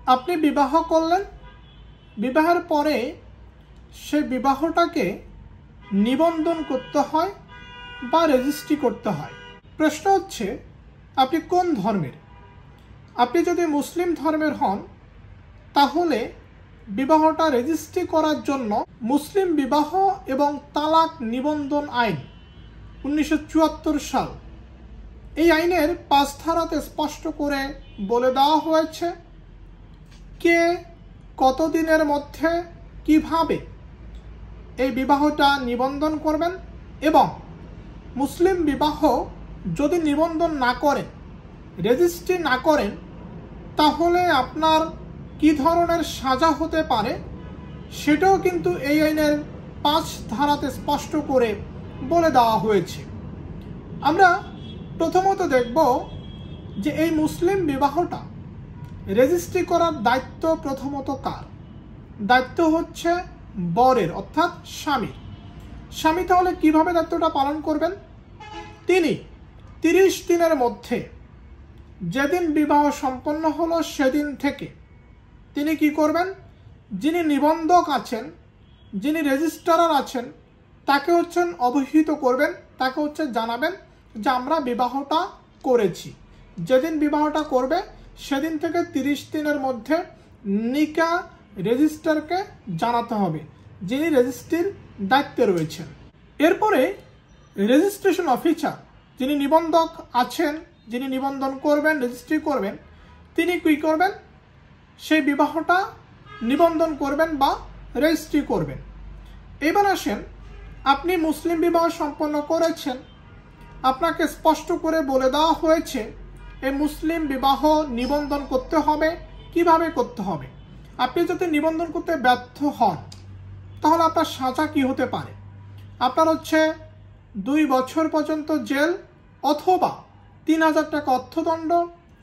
আপনি বিবাহ করলেন, বিবাহের পরে সেই বিবাহটাকে নিবন্ধন করতে হয় বা রেজিস্ট্রি করতে হয়। প্রশ্ন হচ্ছে আপনি কোন ধর্মের। আপনি যদি মুসলিম ধর্মের হন তাহলে বিবাহটা রেজিস্ট্রি করার জন্য মুসলিম বিবাহ এবং তালাক নিবন্ধন আইন 1974 সাল, এই আইনের 5 ধারাতে স্পষ্ট করে বলে দেওয়া হয়েছে কে কতদিনের মধ্যে কিভাবে এই বিবাহটা নিবন্ধন করবেন, এবং মুসলিম বিবাহ যদি নিবন্ধন না করেন, রেজিস্ট্রি না করেন, তাহলে আপনার কি ধরনের সাজা হতে পারে সেটাও কিন্তু এই আইনের 5 ধারাতে স্পষ্ট করে বলে দেওয়া হয়েছে। আমরা প্রথমত দেখব যে এই মুসলিম বিবাহটা রেজিস্ট্রি করার দায়িত্ব প্রথমত কার। দায়িত্ব হচ্ছে বরের, অর্থাৎ স্বামীর। স্বামী তাহলে কিভাবে দায়িত্বটা পালন করবেন? তিনি 30 দিনের মধ্যে, যেদিন বিবাহ সম্পন্ন হলো সেদিন থেকে তিনি কি করবেন, যিনি নিবন্ধক আছেন, যিনি রেজিস্ট্রার আছেন, তাকে অবহিত করবেন, তাকে জানাবেন যে আমরা বিবাহটা করেছি। যেদিন বিবাহটা করবে সেদিন থেকে 30 দিনের মধ্যে নিকা রেজিস্ট্রারকে জানাতে হবে, যিনি রেজিস্ট্রির দায়িত্বে রয়েছেন। এরপরে রেজিস্ট্রেশন অফিসার, যিনি নিবন্ধক আছেন, যিনি নিবন্ধন করবেন, রেজিস্ট্রি করবেন, তিনি কি করবেন, সেই বিবাহটা নিবন্ধন করবেন বা রেজিস্ট্রি করবেন। এবার আসেন, আপনি মুসলিম বিবাহ সম্পন্ন করেছেন, আপনাকে স্পষ্ট করে বলে দেওয়া হয়েছে এই মুসলিম বিবাহ নিবন্ধন করতে হবে, কিভাবে করতে হবে। আপনি যদি নিবন্ধন করতে ব্যর্থ হন তাহলে আপনার সাজা কি হতে পারে? আপনার 2 বছর পর্যন্ত জেল অথবা 3000 টাকা অর্থদণ্ড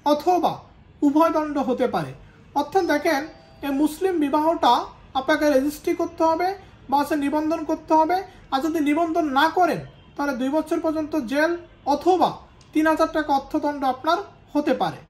অথবা উভয় দণ্ড হতে পারে। অর্থাৎ দেখেন, এই মুসলিম বিবাহটা আপনাকে রেজিস্ট্রি করতে হবে বা নিবন্ধন করতে হবে, আর যদি নিবন্ধন না করেন তাহলে 2 বছর পর্যন্ত জেল অথবা 3000 টাকা অর্থদণ্ড আপনার হতে পারে।